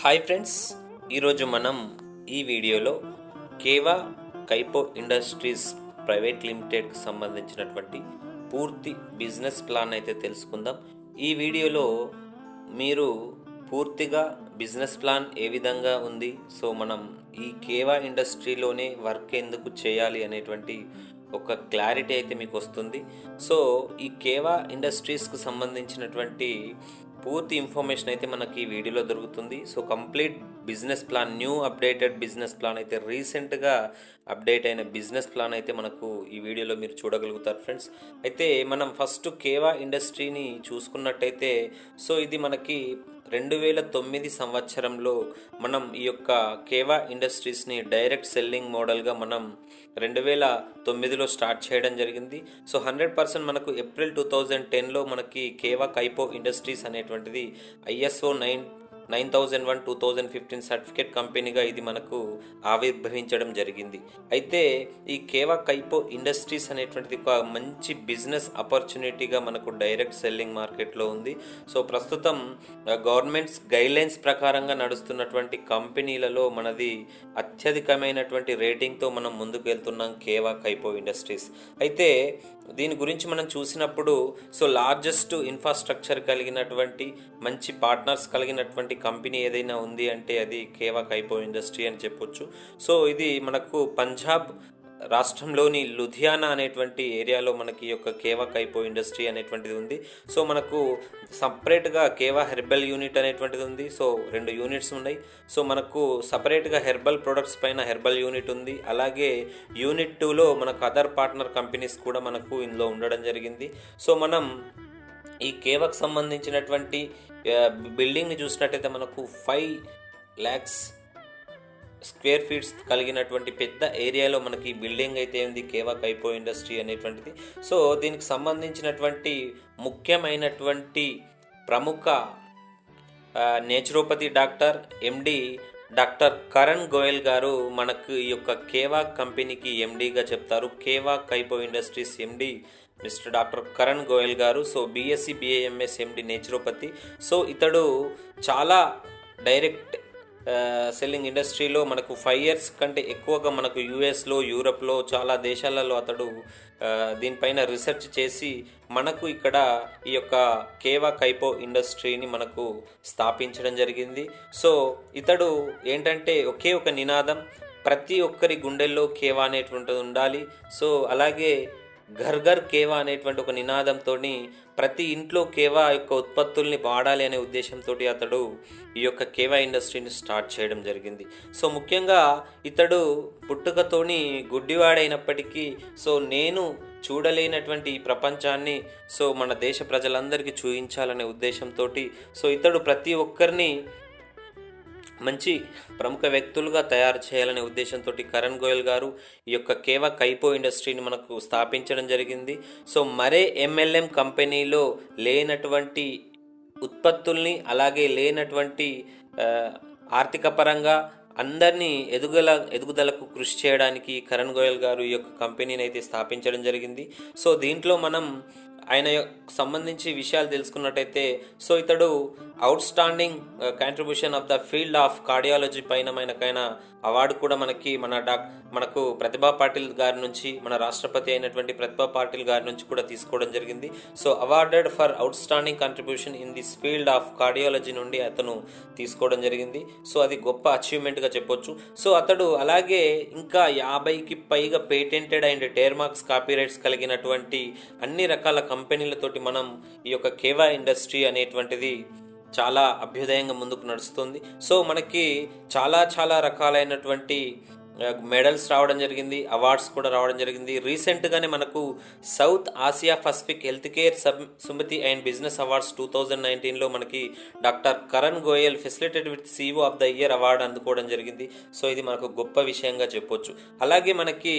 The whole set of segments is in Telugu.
హాయ్ ఫ్రెండ్స్, ఈరోజు మనం ఈ వీడియోలో కేవా కైపో ఇండస్ట్రీస్ ప్రైవేట్ లిమిటెడ్కి సంబంధించినటువంటి పూర్తి బిజినెస్ ప్లాన్ అయితే తెలుసుకుందాం. ఈ వీడియోలో మీరు పూర్తిగా బిజినెస్ ప్లాన్ ఏ విధంగా ఉంది, సో మనం ఈ కేవా ఇండస్ట్రీలోనే వర్క్ ఎందుకు చేయాలి అనేటువంటి ఒక క్లారిటీ అయితే మీకు వస్తుంది. సో ఈ కేవా ఇండస్ట్రీస్కు సంబంధించినటువంటి పూర్తి ఇన్ఫర్మేషన్ అయితే మనకి ఈ వీడియోలో దొరుకుతుంది. So complete business plan, new updated business plan అయితే రీసెంట్గా అప్డేట్ అయిన బిజినెస్ ప్లాన్ అయితే మనకు ఈ వీడియోలో మీరు చూడగలుగుతారు ఫ్రెండ్స్. అయితే మనం ఫస్ట్ కేవా ఇండస్ట్రీని చూసుకున్నట్టయితే, సో ఇది మనకి 2009 సంవత్సరంలో మనం ఈ యొక్క కేవా ఇండస్ట్రీస్ని డైరెక్ట్ సెల్లింగ్ మోడల్గా మనం 2009లో స్టార్ట్ చేయడం జరిగింది. సో 100% మనకు ఏప్రిల్ 2010లో మనకి కేవా కైపో ఇండస్ట్రీస్ అనేటువంటిది ISO 9001/2015 సర్టిఫికేట్ కంపెనీగా ఇది మనకు ఆవిర్భవించడం జరిగింది. అయితే ఈ కేవా కైపో ఇండస్ట్రీస్ అనేటువంటిది ఒక మంచి బిజినెస్ ఆపర్చునిటీగా మనకు డైరెక్ట్ సెల్లింగ్ మార్కెట్లో ఉంది. సో ప్రస్తుతం గవర్నమెంట్స్ గైడ్లైన్స్ ప్రకారంగా నడుస్తున్నటువంటి కంపెనీలలో మనది అత్యధికమైనటువంటి రేటింగ్తో మనం ముందుకు వెళ్తున్నాం కేవా కైపో ఇండస్ట్రీస్. అయితే దీని గురించి మనం చూసినప్పుడు, సో లార్జెస్ట్ ఇన్ఫ్రాస్ట్రక్చర్ కలిగినటువంటి మంచి పార్ట్నర్స్ కలిగినటువంటి కంపెనీ ఏదైనా ఉంది అంటే అది కేవా కైపో ఇండస్ట్రీ అని చెప్పొచ్చు. సో ఇది మనకు పంజాబ్ రాష్ట్రంలోని లుధియానా అనేటువంటి ఏరియాలో మనకి యొక్క కేవా కైపో ఇండస్ట్రీ అనేటువంటిది ఉంది. సో మనకు సపరేట్గా కేవా హెర్బల్ యూనిట్ అనేటువంటిది ఉంది. సో 2 యూనిట్స్ ఉన్నాయి. సో మనకు సపరేట్గా హెర్బల్ ప్రొడక్ట్స్ పైన హెర్బల్ యూనిట్ ఉంది. అలాగే యూనిట్ 2లో మనకు అదర్ పార్ట్నర్ కంపెనీస్ కూడా మనకు ఇందులో ఉండడం జరిగింది. సో మనం ఈ కేవాకు సంబంధించినటువంటి బిల్డింగ్ని చూసినట్టయితే మనకు 5 lakhs స్క్వేర్ ఫీట్స్ కలిగినటువంటి పెద్ద ఏరియాలో మనకి బిల్డింగ్ అయితే ఉంది కేవా కైపో ఇండస్ట్రీ అనేటువంటిది. సో దీనికి సంబంధించినటువంటి ముఖ్యమైనటువంటి ప్రముఖ naturopathy doctor MD doctor Karan Goyal గారు మనకు ఈ యొక్క కేవా కంపెనీకి MDగా చెప్తారు. Keva Kaipo industries MD mister doctor Karan Goyal గారు. So BSc BAMS MD naturopathy. So ఇతడు చాలా డైరెక్ట్ సెల్లింగ్ ఇండస్ట్రీలో మనకు 5 years కంటే ఎక్కువగా మనకు USలో, యూరప్లో చాలా దేశాలలో అతడు దీనిపైన రీసెర్చ్ చేసి మనకు ఇక్కడ ఈ యొక్క కేవా కైపో ఇండస్ట్రీని మనకు స్థాపించడం జరిగింది. సో ఇతడు ఏంటంటే ఒకే ఒక నినాదం, ప్రతి ఒక్కరి గుండెల్లో కేవా అనేటువంటిది ఉండాలి. సో అలాగే ఘర్ ఘర్ కేవా అనేటువంటి ఒక నినాదంతో ప్రతి ఇంట్లో కేవా యొక్క ఉత్పత్తుల్ని వాడాలి అనే ఉద్దేశంతో అతడు ఈ యొక్క కేవా ఇండస్ట్రీని స్టార్ట్ చేయడం జరిగింది. సో ముఖ్యంగా ఇతడు పుట్టుకతోని గుడ్డివాడైనప్పటికీ, సో నేను చూడలేనటువంటి ఈ ప్రపంచాన్ని సో మన దేశ ప్రజలందరికీ చూపించాలనే ఉద్దేశంతో సో ఇతడు ప్రతి ఒక్కరిని మంచి ప్రముఖ వ్యక్తులుగా తయారు చేయాలనే ఉద్దేశంతో కరణ్ గోయల్ గారు ఈ యొక్క కేవా కైపో ఇండస్ట్రీని మనకు స్థాపించడం జరిగింది. సో మరే MLM కంపెనీలో లేనటువంటి ఉత్పత్తుల్ని, అలాగే లేనటువంటి ఆర్థిక పరంగా అందరినీ ఎదుగుదలకు కృషి చేయడానికి కరణ్ గోయల్ గారు ఈ యొక్క కంపెనీని అయితే స్థాపించడం జరిగింది. సో దీంట్లో మనం ఆయన సంబంధించి విషయాలు తెలుసుకున్నట్టయితే, సో ఇతడు out standing contribution of the field of cardiology పైన మనకైనా అవార్డు కూడా మనకు ప్రతిభా పాటిల్ గారి నుంచి, మన రాష్ట్రపతి అయినటువంటి ప్రతిభా పాటిల్ గారి నుంచి కూడా తీసుకోవడం జరిగింది. So awarded for out standing contribution in this field of cardiology నుండి అతను తీసుకోవడం జరిగింది. సో అది గొప్ప అచీవ్మెంట్గా చెప్పొచ్చు. సో అతడు అలాగే ఇంకా 50కి పైగా పేటెంటెడ్ అండ్ ట్రేడ్మార్క్స్, కాపీరైట్స్ కలిగినటువంటి అన్ని రకాల కంపెనీలతోటి మనం ఈ యొక్క కేవా ఇండస్ట్రీ అనేటువంటిది చాలా అభ్యుదయంగా ముందుకు నడుస్తుంది. సో మనకి చాలా రకాలైనటువంటి మెడల్స్ రావడం జరిగింది, అవార్డ్స్ కూడా రావడం జరిగింది. రీసెంట్గానే మనకు South Asia Pacific health care summit and business awards 2019లో మనకి doctor Karan Goyal facilitated with CEO of the year award అందుకోవడం జరిగింది. సో ఇది మనకు గొప్ప విషయంగా చెప్పొచ్చు. అలాగే మనకి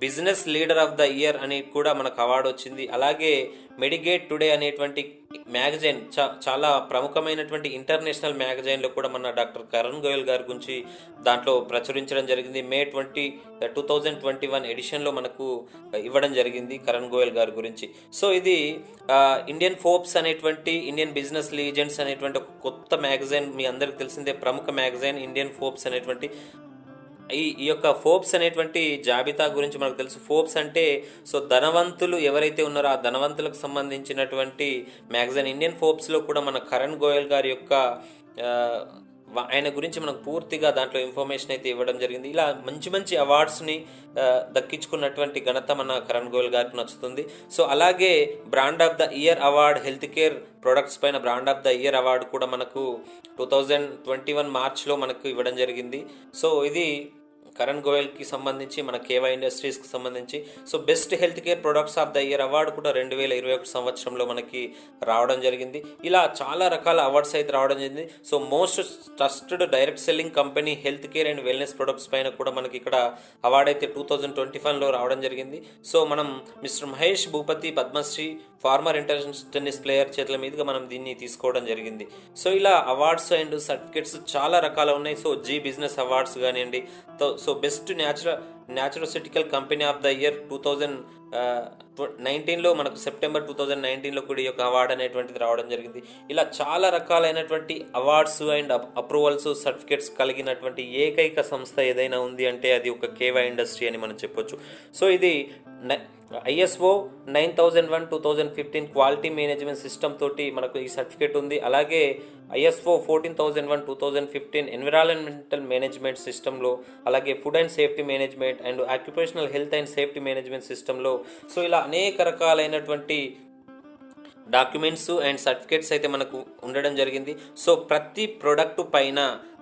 business leader of the year అని కూడా మనకు అవార్డు వచ్చింది. అలాగే మెడిగేట్ టుడే అనేటువంటి మ్యాగజైన్, చాలా ప్రముఖమైనటువంటి ఇంటర్నేషనల్ మ్యాగజైన్లో కూడా మన డాక్టర్ కరణ్ గోయల్ గారి గురించి దాంట్లో ప్రచురించడం జరిగింది. మే అనేటువంటి 2021 ఎడిషన్లో మనకు ఇవ్వడం జరిగింది కరణ్ గోయల్ గారి గురించి. సో ఇది ఇండియన్ ఫోర్బ్స్ అనేటువంటి ఇండియన్ బిజినెస్ లీజెండ్స్ అనేటువంటి ఒక కొత్త మ్యాగజైన్, మీ అందరికి తెలిసిందే ప్రముఖ మ్యాగజైన్ ఇండియన్ ఫోర్బ్స్ అనేటువంటి. ఈ యొక్క ఫోర్బ్స్ అనేటువంటి జాబితా గురించి మనకు తెలుసు. ఫోర్బ్స్ అంటే సో ధనవంతులు ఎవరైతే ఉన్నారో ఆ ధనవంతులకు సంబంధించినటువంటి మ్యాగజైన్. ఇండియన్ ఫోర్బ్స్లో కూడా మన కరణ్ గోయల్ గారి యొక్క ఆయన గురించి మనకు పూర్తిగా దాంట్లో ఇన్ఫర్మేషన్ అయితే ఇవ్వడం జరిగింది. ఇలా మంచి మంచి అవార్డ్స్ని దక్కించుకున్నటువంటి ఘనత మన కరణ్ గోయల్ గారికి నచ్చుతుంది. సో అలాగే brand of the year award, health care products పైన brand of the year award కూడా మనకు 2021 మార్చ్లో మనకు ఇవ్వడం జరిగింది. సో ఇది కరణ్ గోయల్కి సంబంధించి, మన కేవా ఇండస్ట్రీస్కి సంబంధించి. So best health care products of the year award కూడా 2021 సంవత్సరంలో మనకి రావడం జరిగింది. ఇలా చాలా రకాల అవార్డ్స్ అయితే రావడం జరిగింది. So most trusted direct selling company health care and wellness products పైన కూడా మనకి ఇక్కడ అవార్డు అయితే 2021లో రావడం జరిగింది. సో మనం Mr Mahesh Bhupathi Padmashri former international tennis player చేతుల మీదుగా మనం దీన్ని తీసుకోవడం జరిగింది. సో ఇలా అవార్డ్స్ అండ్ సర్టిఫికేట్స్ చాలా రకాలు ఉన్నాయి. సో జీ బిజినెస్ అవార్డ్స్ కానివ్వండి, so best nutraceutical company of the year 2019లో మనకు సెప్టెంబర్ 2019లో కూడా ఈ యొక్క అవార్డు అనేటువంటిది రావడం జరిగింది. ఇలా చాలా రకాలైనటువంటి అవార్డ్స్ అండ్ అప్రూవల్స్, సర్టిఫికేట్స్ కలిగినటువంటి ఏకైక సంస్థ ఏదైనా ఉంది అంటే అది ఒక కేవా ఇండస్ట్రీ అని మనం చెప్పొచ్చు. సో ఇది ISO 9001:2015 క్వాలిటీ మేనేజ్మెంట్ సిస్టమ్ తోటి మనకు ఈ సర్టిఫికేట్ ఉంది. అలాగే ISO 14001:2015 ఎన్విరాన్మెంటల్ మేనేజ్మెంట్ సిస్టంలో, అలాగే food and safety management and occupational health and safety management సిస్టంలో. సో ఇలా అనేక రకాలైనటువంటి డాక్యుమెంట్స్ అండ్ సర్టిఫికేట్స్ అయితే మనకు ఉండడం జరిగింది. సో ప్రతి ప్రొడక్ట్ పైన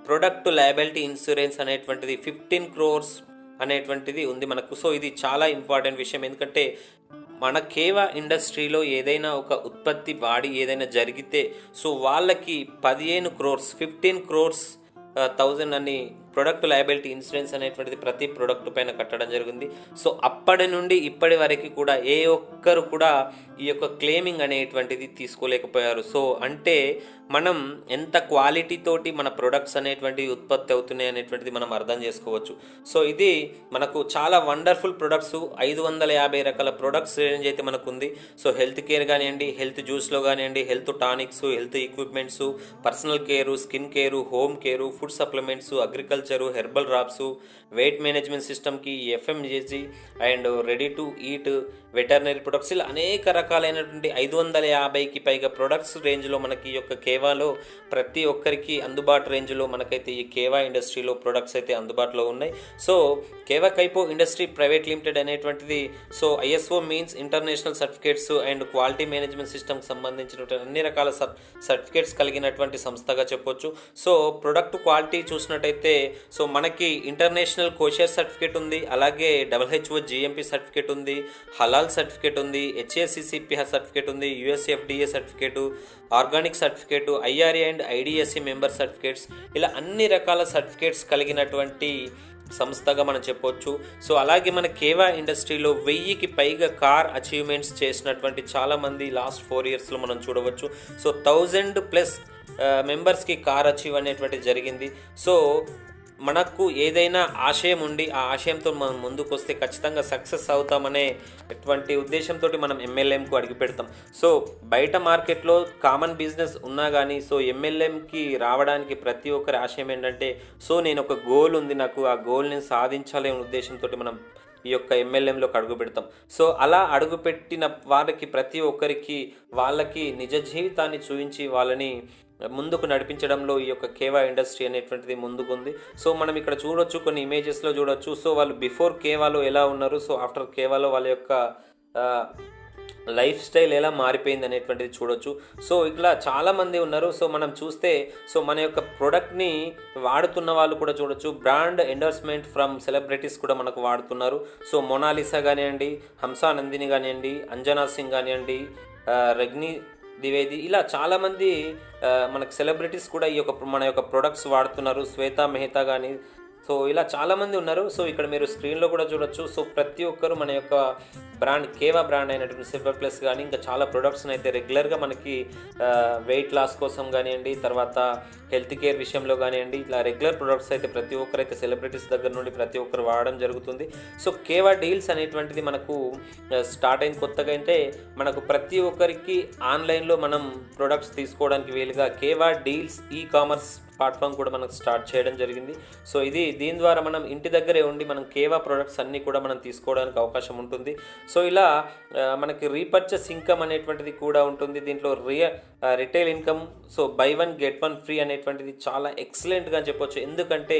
ప్రొడక్ట్ లయబిలిటీ ఇన్సూరెన్స్ అనేటువంటిది 15 crores అనేటువంటిది ఉంది మనకు. సో ఇది చాలా ఇంపార్టెంట్ విషయం, ఎందుకంటే మన కేవా ఇండస్ట్రీలో ఏదైనా ఒక ఉత్పత్తి వాడి ఏదైనా జరిగితే సో వాళ్ళకి 15 crores 15 crores 1000 అని ప్రొడక్ట్ లయబిలిటీ ఇన్సూరెన్స్ అనేటువంటిది ప్రతి ప్రొడక్ట్ పైన కట్టడం జరిగింది. సో అప్పటి నుండి ఇప్పటి వరకు కూడా ఏ ఒక్కరు కూడా ఈ యొక్క క్లెయిమింగ్ అనేటువంటిది తీసుకోలేకపోయారు. సో అంటే మనం ఎంత క్వాలిటీ తోటి మన ప్రొడక్ట్స్ అనేటువంటివి ఉత్పత్తి అవుతున్నాయి అనేటువంటిది మనం అర్థం చేసుకోవచ్చు. సో ఇది మనకు చాలా వండర్ఫుల్ ప్రొడక్ట్స్, 550 రకాల ప్రొడక్ట్స్ రేంజ్ అయితే మనకు ఉంది. సో హెల్త్ కేర్ కానివ్వండి, హెల్త్ జ్యూస్లో కానివ్వండి, health tonics, health equipments, personal care, skin care, home care, food supplements, agriculture, herbal drops, weight management సిస్టమ్కి, FMGC and ready to eat, veterinary products, ఇలా అనేక రకాలైనటువంటి 550కి పైగా ప్రొడక్ట్స్ రేంజ్లో మనకి ఈ యొక్క కేవాలో ప్రతి ఒక్కరికి అందుబాటు రేంజ్లో మనకైతే ఈ కేవా ఇండస్ట్రీలో ప్రొడక్ట్స్ అయితే అందుబాటులో ఉన్నాయి. సో కేవా కైపో ఇండస్ట్రీ ప్రైవేట్ లిమిటెడ్ అనేటువంటిది so ISO means international certificates and quality management సిస్టమ్కి సంబంధించినటువంటి అన్ని రకాల సర్టిఫికేట్స్ కలిగినటువంటి సంస్థగా చెప్పొచ్చు. సో ప్రొడక్ట్ క్వాలిటీ చూసినట్టయితే సో మనకి ఇంటర్నేషనల్ కోషియర్ సర్టిఫికేట్ ఉంది, అలాగే WHO GMP సర్టిఫికేట్ ఉంది, హలాల్ సర్టిఫికేట్ ఉంది, HACCP సర్టిఫికేట్ ఉంది, USFDA certificate, organic certificate, IRA and IDSC member certificates, ఇలా అన్ని రకాల సర్టిఫికేట్స్ కలిగినటువంటి సంస్థగా మనం చెప్పొచ్చు. సో అలాగే మన కేవా ఇండస్ట్రీలో 1000కి పైగా కార్ అచీవ్మెంట్స్ చేసినటువంటి చాలామంది లాస్ట్ 4 yearsలో మనం చూడవచ్చు. సో 1000+ మెంబర్స్కి కార్ అచీవ్ అనేటువంటి జరిగింది. సో మనకు ఏదైనా ఆశయం ఉండి ఆ ఆశయంతో మనం ముందుకు వస్తే ఖచ్చితంగా సక్సెస్ అవుతామనేటువంటి ఉద్దేశంతో మనం MLMకు అడిగి పెడతాం. సో బయట మార్కెట్లో కామన్ బిజినెస్ ఉన్నా కానీ సో MLMకి రావడానికి ప్రతి ఒక్కరి ఆశయం ఏంటంటే సో నేను ఒక గోల్ ఉంది, నాకు ఆ గోల్ని సాధించాలనే ఉద్దేశంతో మనం ఈ యొక్క MLMలోకి అడుగు పెడతాం. సో అలా అడుగుపెట్టిన వారికి ప్రతి ఒక్కరికి వాళ్ళకి నిజ జీవితాన్ని చూపించి వాళ్ళని ముందుకు నడిపించడంలో ఈ యొక్క కేవా ఇండస్ట్రీ అనేటువంటిది ముందుకుంది. సో మనం ఇక్కడ చూడొచ్చు, కొన్ని ఇమేజెస్లో చూడొచ్చు. సో వాళ్ళు బిఫోర్ కేవాలో ఎలా ఉన్నారు, సో ఆఫ్టర్ కేవాలో వాళ్ళ యొక్క లైఫ్ స్టైల్ ఎలా మారిపోయింది అనేటువంటిది చూడొచ్చు. సో ఇట్లా చాలామంది ఉన్నారు. సో మనం చూస్తే సో మన యొక్క ప్రోడక్ట్ని వాడుతున్న వాళ్ళు కూడా చూడొచ్చు. బ్రాండ్ ఎండోర్స్మెంట్ ఫ్రమ్ సెలబ్రిటీస్ కూడా మనకు వాడుతున్నారు. సో మొనాలిసా కానివ్వండి, హంసా నందిని కానివ్వండి, అంజనా సింగ్ కానివ్వండి, రగ్ని ద్వివేది, ఇలా చాలామంది మనకు సెలబ్రిటీస్ కూడా ఈ యొక్క మన యొక్క ప్రొడక్ట్స్ వాడుతున్నారు. శ్వేతా మెహతా కానీ, సో ఇలా చాలామంది ఉన్నారు. సో ఇక్కడ మీరు స్క్రీన్లో కూడా చూడొచ్చు. సో ప్రతి ఒక్కరు మన యొక్క బ్రాండ్ కేవా బ్రాండ్ అయినటువంటి సిల్వర్ ప్లస్ కానీ ఇంకా చాలా ప్రొడక్ట్స్ని అయితే రెగ్యులర్గా మనకి వెయిట్ లాస్ కోసం కానివ్వండి, తర్వాత హెల్త్ కేర్ విషయంలో కానివ్వండి, ఇట్లా రెగ్యులర్ ప్రొడక్ట్స్ అయితే ప్రతి ఒక్కరైతే సెలబ్రిటీస్ దగ్గర నుండి ప్రతి ఒక్కరు వాడడం జరుగుతుంది. సో కేవా డీల్స్ అనేటువంటిది మనకు స్టార్ట్ అయిన కొత్తగా అయితే మనకు ప్రతి ఒక్కరికి ఆన్లైన్లో మనం ప్రొడక్ట్స్ తీసుకోవడానికి వీలుగా కేవా డీల్స్ కామర్స్ ప్లాట్ఫామ్ కూడా మనకు స్టార్ట్ చేయడం జరిగింది. సో దీని ద్వారా మనం ఇంటి దగ్గరే ఉండి మనం కేవా ప్రొడక్ట్స్ అన్నీ కూడా మనం తీసుకోవడానికి అవకాశం ఉంటుంది. సో ఇలా మనకి రీపర్చేస్ ఇన్కమ్ అనేటువంటిది కూడా ఉంటుంది. దీంట్లో retail income, so by one get one free అనేటువంటిది చాలా ఎక్సలెంట్గా అని చెప్పొచ్చు. ఎందుకంటే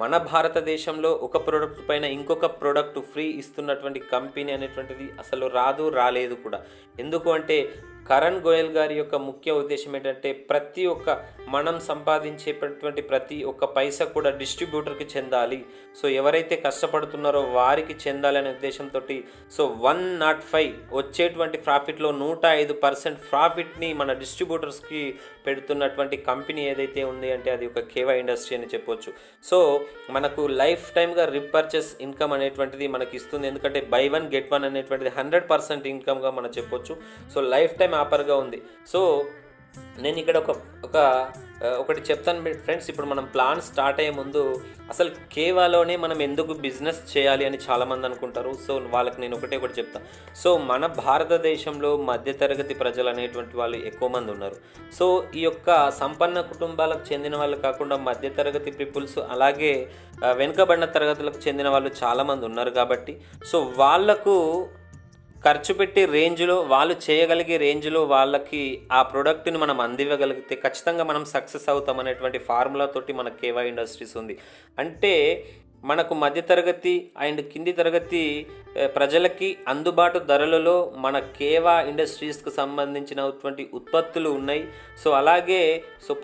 మన భారతదేశంలో ఒక ప్రోడక్ట్ పైన ఇంకొక ప్రోడక్ట్ ఫ్రీ ఇస్తున్నటువంటి కంపెనీ అనేటువంటిది అసలు రాలేదు కూడా. ఎందుకు అంటే కరణ్ గోయల్ గారి యొక్క ముఖ్య ఉద్దేశం ఏంటంటే ప్రతి ఒక్క మనం సంపాదించేటటువంటి ప్రతి ఒక్క పైసా కూడా డిస్ట్రిబ్యూటర్కి చెందాలి. సో ఎవరైతే కష్టపడుతున్నారో వారికి చెందాలి అనే ఉద్దేశంతో సో 105 వచ్చేటువంటి ప్రాఫిట్లో 105% ప్రాఫిట్ని మన డిస్ట్రిబ్యూటర్స్కి పెడుతున్నటువంటి కంపెనీ ఏదైతే ఉంది అంటే అది ఒక కేవా ఇండస్ట్రీ అని చెప్పొచ్చు. సో మనకు లైఫ్ టైమ్గా రీపర్చేస్ ఇన్కమ్ అనేటువంటిది మనకి ఇస్తుంది. ఎందుకంటే బై వన్ గెట్ వన్ అనేటువంటిది 100% ఇన్కమ్గా మనం చెప్పొచ్చు. సో లైఫ్ టైం ఆఫర్గా ఉంది. సో నేను ఇక్కడ ఒకటి చెప్తాను ఫ్రెండ్స్. ఇప్పుడు మనం ప్లాన్ స్టార్ట్ అయ్యే ముందు అసలు కేవాలోనే మనం ఎందుకు బిజినెస్ చేయాలి అని చాలామంది అనుకుంటారు. సో వాళ్ళకి నేను ఒకటి చెప్తాను. సో మన భారతదేశంలో మధ్యతరగతి ప్రజలు అనేటువంటి వాళ్ళు ఎక్కువ మంది ఉన్నారు. సో ఈ యొక్క సంపన్న కుటుంబాలకు చెందిన వాళ్ళు కాకుండా మధ్యతరగతి పీపుల్స్, అలాగే వెనుకబడిన తరగతులకు చెందిన వాళ్ళు చాలామంది ఉన్నారు. కాబట్టి సో వాళ్లకు ఖర్చు పెట్టే రేంజ్లో, వాళ్ళు చేయగలిగే రేంజ్లో వాళ్ళకి ఆ ప్రోడక్ట్ని మనం అందివ్వగలిగితే ఖచ్చితంగా మనం సక్సెస్ అవుతాం అనేటువంటి ఫార్ములాతోటి మన కేవా ఇండస్ట్రీస్ ఉంది. అంటే మనకు మధ్యతరగతి అండ్ కింది తరగతి ప్రజలకి అందుబాటు ధరలలో మన కేవా ఇండస్ట్రీస్కి సంబంధించినటువంటి ఉత్పత్తులు ఉన్నాయి. సో అలాగే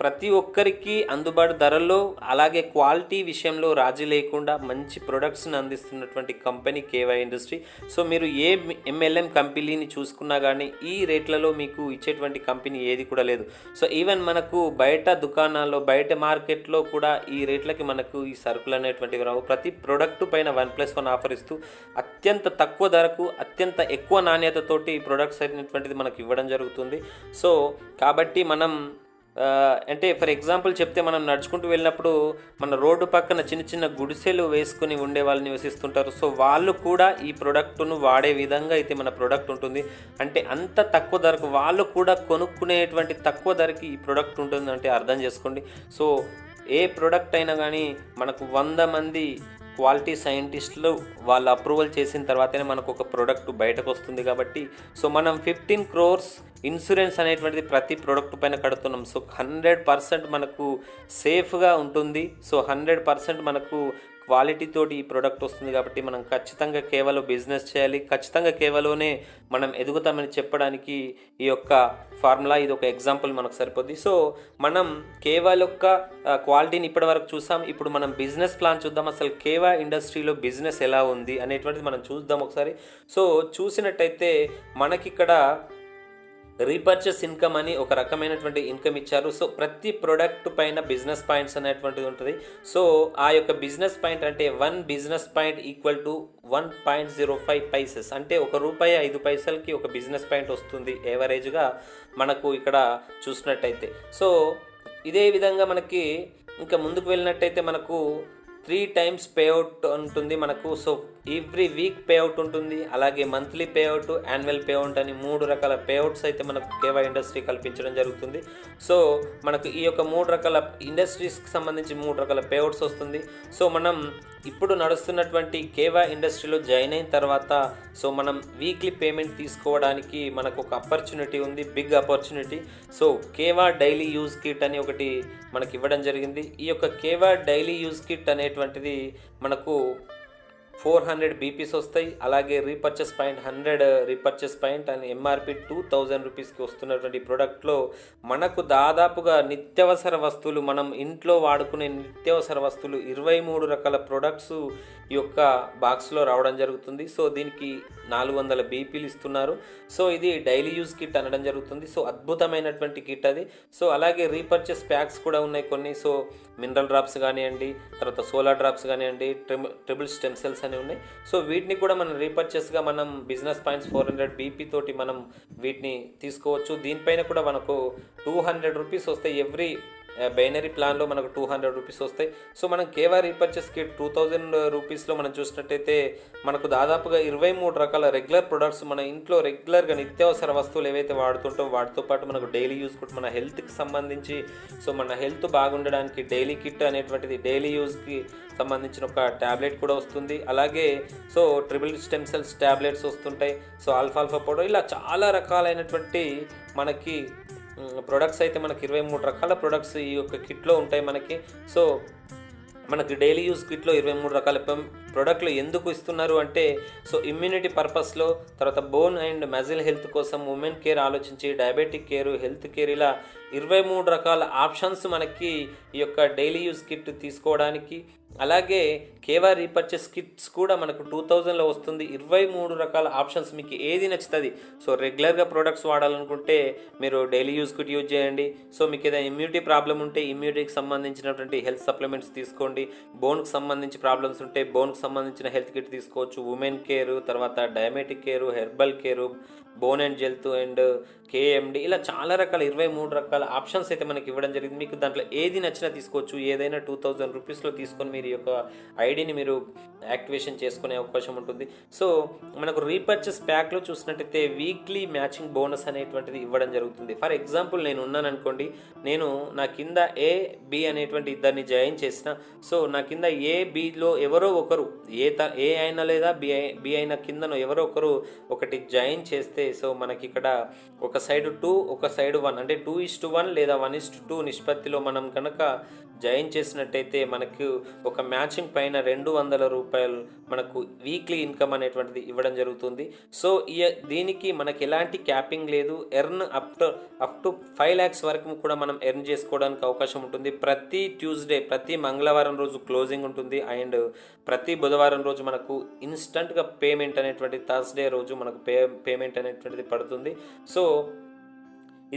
ప్రతి ఒక్కరికి అందుబాటు ధరల్లో, అలాగే క్వాలిటీ విషయంలో రాజీ లేకుండా మంచి ప్రొడక్ట్స్ని అందిస్తున్నటువంటి కంపెనీ కేవా ఇండస్ట్రీ. సో మీరు ఏ MLM కంపెనీని చూసుకున్నా కానీ ఈ రేట్లలో మీకు ఇచ్చేటువంటి కంపెనీ ఏది కూడా లేదు. సో ఈవెన్ మనకు బయట దుకాణాల్లో, బయట మార్కెట్లో కూడా ఈ రేట్లకి మనకు ఈ సరుకులు అనేటువంటివి రావు. ప్రతి ప్రోడక్ట్ పైన 1+1 ఆఫర్ ఇస్తూ అత్యంత తక్కువ ధరకు, అత్యంత ఎక్కువ నాణ్యతతోటి ప్రొడక్ట్స్ అయినటువంటిది మనకు ఇవ్వడం జరుగుతుంది. సో కాబట్టి మనం అంటే ఫర్ ఎగ్జాంపుల్ చెప్తే, మనం నడుచుకుంటూ వెళ్ళినప్పుడు మన రోడ్డు పక్కన చిన్న చిన్న గుడిసెలు వేసుకుని ఉండే వాళ్ళు నివసిస్తుంటారు. సో వాళ్ళు కూడా ఈ ప్రోడక్ట్ను వాడే విధంగా అయితే మన ప్రోడక్ట్ ఉంటుంది. అంటే అంత తక్కువ ధరకు వాళ్ళు కూడా కొనుక్కునేటువంటి తక్కువ ధరకి ఈ ప్రోడక్ట్ ఉంటుంది అంటే అర్థం చేసుకోండి. సో ఏ ప్రోడక్ట్ అయినా కానీ మనకు 100 మంది క్వాలిటీ సైంటిస్టులు వాళ్ళు అప్రూవల్ చేసిన తర్వాతనే మనకు ఒక ప్రోడక్ట్ బయటకు వస్తుంది. కాబట్టి సో మనం 15 crores ఇన్సూరెన్స్ అనేటువంటిది ప్రతి ప్రోడక్ట్ పైన కడుతున్నాం. సో 100% మనకు సేఫ్గా ఉంటుంది. సో 100% మనకు క్వాలిటీతోటి ఈ ప్రోడక్ట్ వస్తుంది. కాబట్టి మనం ఖచ్చితంగా కేవలం బిజినెస్ చేయాలి. ఖచ్చితంగా కేవలంలోనే మనం ఎదుగుతామని చెప్పడానికి ఈ యొక్క ఫార్ములా, ఇది ఒక ఎగ్జాంపుల్ మనకు సరిపోద్ది. సో మనం కేవలం యొక్క క్వాలిటీని ఇప్పటి వరకు చూసాం. ఇప్పుడు మనం బిజినెస్ ప్లాన్ చూద్దాం. అసలు కేవా ఇండస్ట్రీలో బిజినెస్ ఎలా ఉంది అనేటువంటిది మనం చూద్దాం ఒకసారి. సో చూసినట్టయితే మనకిక్కడ రీపర్చేస్ ఇన్కమ్ అని ఒక రకమైనటువంటి ఇన్కమ్ ఇచ్చారు. సో ప్రతి ప్రోడక్ట్ పైన బిజినెస్ పాయింట్స్ అనేటువంటిది ఉంటుంది. సో ఆ యొక్క బిజినెస్ పాయింట్ అంటే 1 business point equal to 1.05 Pisces, అంటే ₹1.05 ఒక బిజినెస్ పాయింట్ వస్తుంది యావరేజ్గా మనకు ఇక్కడ చూసినట్టయితే. సో ఇదే విధంగా మనకి ఇంకా ముందుకు వెళ్ళినట్టయితే మనకు 3 times పేఅవుట్ ఉంటుంది మనకు. సో ఎవ్రీ వీక్ పేఅవుట్ ఉంటుంది, అలాగే మంత్లీ పేఅవుట్, యాన్యువల్ పేఅవుట్ అని 3 రకాల పేఅవుట్స్ అయితే మనకు కేవా ఇండస్ట్రీ కల్పించడం జరుగుతుంది. సో మనకు ఈ యొక్క 3 రకాల ఇండస్ట్రీస్కి సంబంధించి 3 రకాల పేఅవుట్స్ వస్తుంది. సో మనం ఇప్పుడు నడుస్తున్నటువంటి కేవా ఇండస్ట్రీలో జాయిన్ అయిన తర్వాత సో మనం వీక్లీ పేమెంట్ తీసుకోవడానికి మనకు ఒక ఆపర్చునిటీ ఉంది, big opportunity. So Keva daily use kit అని ఒకటి మనకి ఇవ్వడం జరిగింది. ఈ యొక్క కేవా డైలీ యూజ్ కిట్ అనేటువంటిది మనకు 400 BPs వస్తాయి. అలాగే రీపర్చేస్ పాయింట్ 100 రీపర్చేస్ పాయింట్ అని MRP 2000 రూపీస్కి వస్తున్నటువంటి ప్రోడక్ట్లో మనకు దాదాపుగా నిత్యావసర వస్తువులు, మనం ఇంట్లో వాడుకునే నిత్యావసర వస్తువులు 23 రకాల ప్రోడక్ట్స్ ఈ యొక్క బాక్స్లో రావడం జరుగుతుంది. సో దీనికి 400 BPలు ఇస్తున్నారు. సో ఇది డైలీ యూజ్ కిట్ అనడం జరుగుతుంది. సో అద్భుతమైనటువంటి కిట్ అది. సో అలాగే రీపర్చేస్ ప్యాక్స్ కూడా ఉన్నాయి కొన్ని. సో మినరల్ డ్రాప్స్ కానివ్వండి, తర్వాత సోలార్ డ్రాప్స్ కానివ్వండి, ట్రిపుల్ స్టెమ్ సెల్స్ అనేవి ఉన్నాయి. సో వీటిని కూడా మనం రీపర్చేస్గా మనం బిజినెస్ పాయింట్స్ 400 బీపీ తోటి మనం వీటిని తీసుకోవచ్చు. దీనిపైన కూడా మనకు 200 రూపీస్ వస్తాయి. ఎవ్రీ బైనరీ ప్లాన్లో మనకు 200 రూపీస్ వస్తాయి. సో మనం కేవా రీపర్చేస్ కిట్ 2000 రూపీస్లో మనం చూసినట్టయితే మనకు దాదాపుగా 23 రకాల రెగ్యులర్ ప్రొడక్ట్స్ మన ఇంట్లో రెగ్యులర్గా నిత్యావసర వస్తువులు ఏవైతే వాడుతుంటాం వాటితో పాటు మనకు డైలీ యూజ్ కూడా మన హెల్త్కి సంబంధించి, సో మన హెల్త్ బాగుండడానికి డైలీ కిట్ అనేటువంటిది డైలీ యూజ్కి సంబంధించిన ఒక ట్యాబ్లెట్ కూడా వస్తుంది. అలాగే so triple stem cells tablets వస్తుంటాయి. సో ఆల్ఫాల్ఫా పౌడర్, ఇలా చాలా రకాలైనటువంటి మనకి ప్రొడక్ట్స్ అయితే మనకి 23 రకాల ప్రొడక్ట్స్ ఈ యొక్క కిట్లో ఉంటాయి మనకి. సో మనకి డైలీ యూజ్ కిట్లో 23 రకాల ప్రొడక్ట్లు ఎందుకు ఇస్తున్నారు అంటే, సో ఇమ్యూనిటీ పర్పస్లో, తర్వాత బోన్ అండ్ మజిల్ హెల్త్ కోసం, ఉమెన్ కేర్ ఆలోచించి, డయాబెటిక్ కేర్, హెల్త్ కేర్, ఇలా 23 రకాల ఆప్షన్స్ మనకి ఈ యొక్క డైలీ యూజ్ కిట్ తీసుకోవడానికి. అలాగే కేవా రీపర్చేస్ కిట్స్ కూడా మనకు 2000లో వస్తుంది. 23 రకాల ఆప్షన్స్, మీకు ఏది నచ్చుతుంది. సో రెగ్యులర్గా ప్రోడక్ట్స్ వాడాలనుకుంటే మీరు డైలీ యూజ్ కిట్ యూజ్ చేయండి. సో మీకు ఏదైనా ఇమ్యూనిటీ ప్రాబ్లం ఉంటే ఇమ్యూనిటీకి సంబంధించినటువంటి హెల్త్ సప్లిమెంట్స్ తీసుకోండి. బోన్కి సంబంధించి ప్రాబ్లమ్స్ ఉంటే బోన్కి సంబంధించిన హెల్త్ కిట్ తీసుకోవచ్చు. ఉమెన్ కేరు, తర్వాత diabetic care, herbal care, bone and జెల్త్ అండ్ కేఎండి, ఇలా చాలా రకాల 23 రకాల ఆప్షన్స్ అయితే మనకి ఇవ్వడం జరిగింది. మీకు దాంట్లో ఏది నచ్చినా తీసుకోవచ్చు. ఏదైనా 2000 రూపీస్లో తీసుకొని మీరు యొక్క ఐడిని మీరు యాక్టివేషన్ చేసుకునే అవకాశం ఉంటుంది. సో మనకు రీపర్చేస్ ప్యాక్లో చూసినట్టయితే వీక్లీ మ్యాచింగ్ బోనస్ అనేటువంటిది ఇవ్వడం జరుగుతుంది. ఫర్ ఎగ్జాంపుల్ నేను ఉన్నాను అనుకోండి, నేను నా కింద ఏ బి అనేటువంటి ఇద్దరిని జాయిన్ చేసిన. సో నా కింద ఏ బిలో ఎవరో ఒకరు, ఏ అయినా లేదా బి అయినా కిందను ఎవరో ఒకరు ఒకటి జాయిన్ చేస్తే, సో మనకి ఇక్కడ ఒక సైడ్ 2 ఒక సైడ్ 1 అంటే 2:1 లేదా 1:2 నిష్పత్తిలో మనం కనుక జాయిన్ చేసినట్టయితే మనకు ఒక మ్యాచింగ్ పైన 200 రూపాయలు మనకు వీక్లీ ఇన్కమ్ అనేటువంటిది ఇవ్వడం జరుగుతుంది. సో దీనికి మనకి ఎలాంటి క్యాపింగ్ లేదు. ఎర్న్ అప్ టు 5 lakhs వరకు కూడా మనం ఎర్న్ చేసుకోవడానికి అవకాశం ఉంటుంది. ప్రతి ట్యూస్డే, ప్రతి మంగళవారం రోజు క్లోజింగ్ ఉంటుంది. అండ్ ప్రతి బుధవారం రోజు మనకు ఇన్స్టంట్గా పేమెంట్ అనేటువంటి, థర్స్డే రోజు మనకు పేమెంట్ అనేటువంటిది పడుతుంది. సో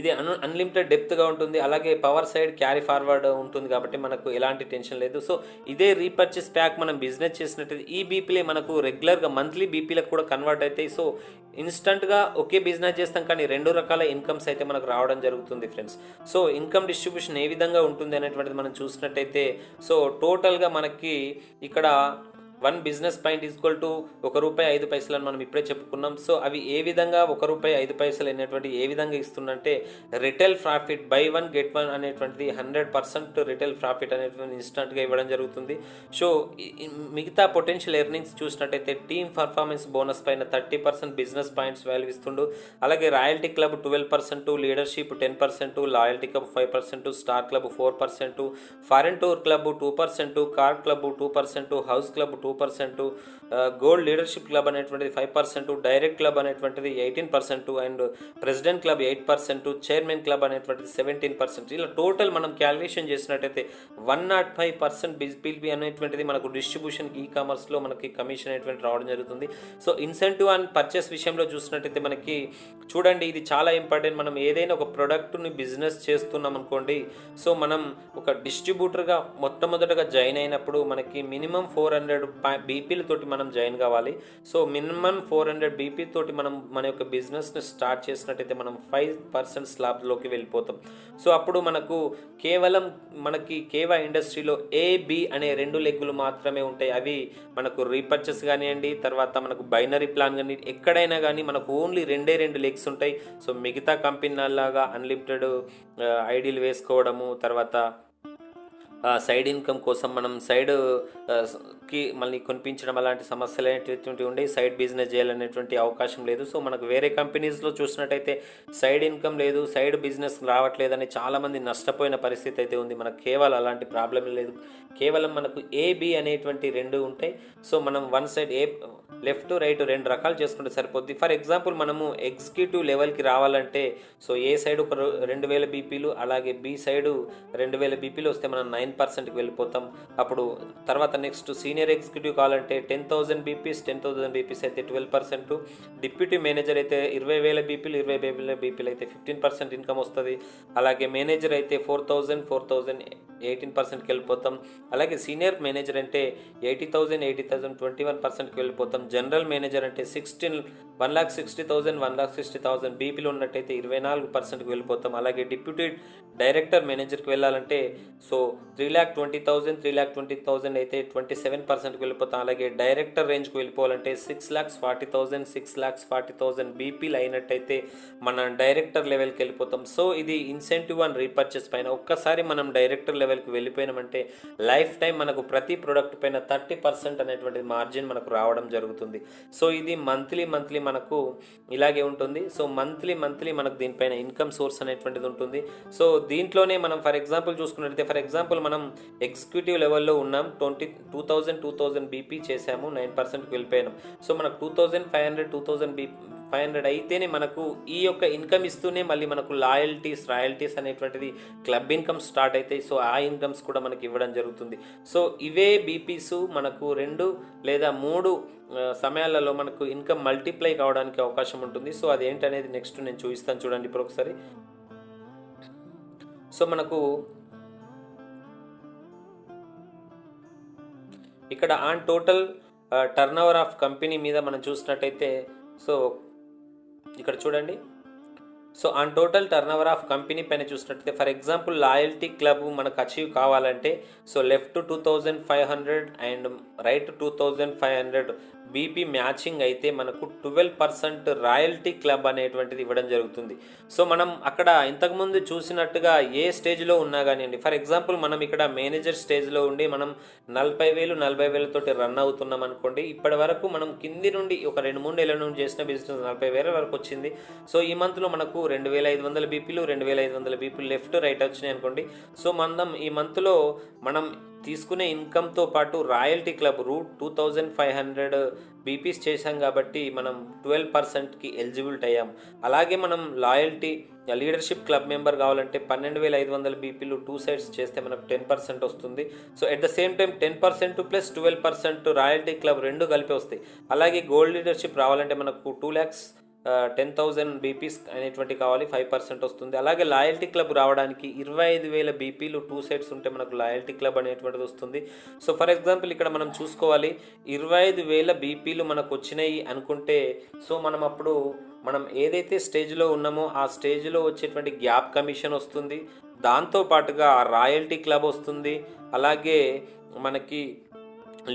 ఇది అన్లిమిటెడ్ డెప్త్గా ఉంటుంది. అలాగే పవర్ సైడ్ క్యారీ ఫార్వర్డ్ ఉంటుంది కాబట్టి మనకు ఎలాంటి టెన్షన్ లేదు. సో ఇదే రీపర్చేస్ ప్యాక్ మనం బిజినెస్ చేసినట్టయితే ఈ బీపీలే మనకు రెగ్యులర్గా మంత్లీ బీపీలకు కూడా కన్వర్ట్ అవుతాయి. సో ఇన్స్టంట్గా ఒకే బిజినెస్ చేస్తాం కానీ 2 రకాల ఇన్కమ్స్ అయితే మనకు రావడం జరుగుతుంది ఫ్రెండ్స్. సో ఇన్కమ్ డిస్ట్రిబ్యూషన్ ఏ విధంగా ఉంటుంది అనేటువంటిది మనం చూసినట్టయితే, సో టోటల్గా మనకి ఇక్కడ 1 బిజినెస్ పాయింట్ ఈక్వల్ టు ₹1.05 అని మనం ఇప్పుడే చెప్పుకున్నాం. సో అవి ఏ విధంగా ₹1.05 అనేటువంటి ఏ విధంగా ఇస్తుందంటే, రిటైల్ ప్రాఫిట్ బై 1 గెట్ 1 అనేటువంటిది 100% రిటైల్ ప్రాఫిట్ అనేటువంటి ఇన్స్టంట్గా ఇవ్వడం జరుగుతుంది. సో మిగతా పొటెన్షియల్ ఎర్నింగ్స్ చూసినట్టయితే టీమ్ పర్ఫార్మెన్స్ బోనస్ పైన 30% బిజినెస్ పాయింట్స్ వాల్యూ ఇస్తుండు. అలాగే royalty club 12%, leadership 10%, loyalty club 5%, star club 4%, foreign tour club 2%, car club 2%, house club 2%, gold leadership club అనేటువంటిది 5%, డైరెక్ట్ క్లబ్ అనేటువంటిది 18%, and president club 8%, chairman club అనేటువంటిది 17%. ఇలా టోటల్ మనం క్యాలిక్యులేషన్ చేసినట్టయితే 105% బిజిబిలిటీ అనేటువంటిది మనకు డిస్ట్రిబ్యూషన్కి ఈ కామర్స్లో మనకి కమిషన్ అనేటువంటి రావడం జరుగుతుంది. సో ఇన్సెంటివ్ అండ్ పర్చేస్ విషయంలో చూసినట్టయితే మనకి చూడండి, ఇది చాలా ఇంపార్టెంట్. మనం ఏదైనా ఒక ప్రోడక్ట్ని బిజినెస్ చేస్తున్నాం అనుకోండి, సో మనం ఒక డిస్ట్రిబ్యూటర్గా మొట్టమొదటగా జాయిన్ అయినప్పుడు మనకి మినిమం 400 బీపీలతోటి మనం జాయిన్ కావాలి. సో మినిమం 400 బీపీ తోటి మనం మన యొక్క బిజినెస్ని స్టార్ట్ చేసినట్టయితే మనం 5% స్లాబ్లోకి వెళ్ళిపోతాం. సో అప్పుడు మనకు కేవలం మనకి కేవా ఇండస్ట్రీలో AB అనే 2 లెగ్గులు మాత్రమే ఉంటాయి. అవి మనకు రీపర్చేస్ కానివ్వండి, తర్వాత మనకు బైనరీ ప్లాన్ కానీ, ఎక్కడైనా కానీ మనకు ఓన్లీ 2 లెగ్స్ ఉంటాయి. సో మిగతా కంపెనీలాగా అన్లిమిటెడ్ ఐడీలు వేసుకోవడము, తర్వాత సైడ్ ఇన్కమ్ కోసం మనం సైడ్కి మళ్ళీ కొనిపించడం అలాంటి సమస్యలు అనేటువంటివి ఉండే, సైడ్ బిజినెస్ చేయాలనేటువంటి అవకాశం లేదు. సో మనకు వేరే కంపెనీస్లో చూసినట్టయితే సైడ్ ఇన్కమ్ లేదు, సైడ్ బిజినెస్ రావట్లేదని చాలామంది నష్టపోయిన పరిస్థితి అయితే ఉంది. మనకు కేవలం అలాంటి ప్రాబ్లం లేదు. కేవలం మనకు AB అనేటువంటి 2 ఉంటాయి. సో మనం వన్ సైడ్ లెఫ్ట్ రైట్ 2 రకాలు చేసుకుంటే సరిపోద్ది. ఫర్ ఎగ్జాంపుల్ మనము ఎగ్జిక్యూటివ్ లెవెల్కి రావాలంటే, సో ఏ సైడ్ ఒక 2000 బీపీలు, అలాగే B సైడ్ 2000 బీపీలు వస్తే మనం 9 9%కి వెళ్ళిపోతాం. అప్పుడు తర్వాత నెక్స్ట్ సీనియర్ ఎగ్జిక్యూటివ్ కావాలంటే 10,000 బీపీస్, 10,000 బీపీస్ అయితే 12%, డిప్యూటీ మేనేజర్ అయితే 20,000 బీపీలు, 20,000 బీపీలు అయితే 15% ఇన్కమ్ వస్తుంది. అలాగే మేనేజర్ అయితే 4,000 18%కి వెళ్ళిపోతాం. అలాగే సీనియర్ మేనేజర్ అంటే 80,000 21%కి వెళ్ళిపోతాం. జనరల్ మేనేజర్ అంటే 1,60,000 బీపీలు ఉన్నట్టయితే 24%కి వెళ్ళిపోతాం. అలాగే డిప్యూటీ డైరెక్టర్ మేనేజర్కి వెళ్ళాలంటే సో 3,20,000 అయితే 27%కి వెళ్ళిపోతాం. అలాగే డైరెక్టర్ రేంజ్కి వెళ్ళిపోవాలంటే 6,40,000 బీపీలు అయినట్టయితే మనం డైరెక్టర్ లెవెల్కి వెళ్ళిపోతాం. సో ఇది ఇన్సెంటివ్ అండ్ రీపర్చేస్ పైన. ఒక్కసారి మనం డైరెక్టర్ లెవెల్కి వెళ్ళిపోయినామంటే లైఫ్ టైం మనకు ప్రతి ప్రోడక్ట్ పైన 30% అనేటువంటి మార్జిన్ మనకు రావడం జరుగుతుంది. సో ఇది మంత్లీ మనకు ఇలాగే ఉంటుంది. సో మంత్లీ మనకు దీనిపైన ఇన్కమ్ సోర్స్ అనేటువంటిది ఉంటుంది. సో దీంట్లోనే మనం ఫర్ ఎగ్జాంపుల్ చూసుకున్నట్లయితే, ఫర్ ఎగ్జాంపుల్ మనం ఎగ్జిక్యూటివ్ లెవెల్లో ఉన్నాం, 2,000 బీపీ చేసాము, 9%కి వెళ్ళిపోయాం. సో మనకు 2,500 అయితేనే మనకు ఈ యొక్క ఇన్కమ్ ఇస్తూనే మళ్ళీ మనకు రాయల్టీస్ అనేటువంటిది క్లబ్ ఇన్కమ్ స్టార్ట్ అవుతాయి. సో ఆ ఇన్కమ్స్ కూడా మనకి ఇవ్వడం జరుగుతుంది. సో ఇవే బీపీస్ మనకు 2 లేదా 3 సమయాలలో మనకు ఇన్కమ్ మల్టిప్లై కావడానికి అవకాశం ఉంటుంది. సో అదేంటనేది నెక్స్ట్ నేను చూపిస్తాను, చూడండి ఇప్పుడు ఒకసారి. సో మనకు ఇక్కడ on total turn over of company మీద మనం చూసినట్టయితే, సో ఇక్కడ చూడండి. So on total turn over of company పైన చూసినట్టయితే, ఫర్ ఎగ్జాంపుల్ లాయల్టీ క్లబ్ మనకు అచీవ్ కావాలంటే so left 2,500 and right 2,500 BP matching అయితే మనకు 12% రాయల్టీ క్లబ్ అనేటువంటిది ఇవ్వడం జరుగుతుంది. సో మనం అక్కడ ఇంతకుముందు చూసినట్టుగా ఏ స్టేజ్లో ఉన్నా కానివ్వండి, ఫర్ ఎగ్జాంపుల్ మనం ఇక్కడ మేనేజర్ స్టేజ్లో ఉండి మనం 40,000 తోటి రన్ అవుతున్నాం అనుకోండి. ఇప్పటి వరకు మనం కింది నుండి ఒక 2-3 నెలల నుండి చేసిన బిజినెస్ 40,000 వరకు వచ్చింది. సో ఈ మంత్లో మనకు 2,500 బీపీలు, 2,500 బీపీలు లెఫ్ట్ రైట్ వచ్చినాయి అనుకోండి. సో మనం ఈ మంత్లో మనం తీసుకునే ఇన్కమ్తో పాటు రాయల్టీ క్లబ్ 2,500 బీపీస్ చేశాం కాబట్టి మనం 12%కి ఎలిజిబిలిటీ అయ్యాం. అలాగే మనం లీడర్షిప్ క్లబ్ మెంబర్ కావాలంటే 12,500 బీపీలు 2 సైడ్స్ చేస్తే మనకు 10% వస్తుంది. So at the same time 10% plus 12% royalty club 2 కలిపి వస్తాయి. అలాగే గోల్డ్ లీడర్షిప్ రావాలంటే మనకు 2,10,000 బీపీస్ అనేటువంటి కావాలి, 5% వస్తుంది. అలాగే లాయల్టీ క్లబ్ రావడానికి 25,000 బీపీలు 2 సైడ్స్ ఉంటే మనకు లాయల్టీ క్లబ్ అనేటువంటిది వస్తుంది. సో ఫర్ ఎగ్జాంపుల్ ఇక్కడ మనం చూసుకోవాలి, 25,000 బీపీలు మనకు వచ్చినాయి అనుకుంటే సో మనం ఏదైతే స్టేజ్లో ఉన్నామో ఆ స్టేజ్లో వచ్చేటువంటి గ్యాప్ కమిషన్ వస్తుంది, దాంతోపాటుగా రాయల్టీ క్లబ్ వస్తుంది, అలాగే మనకి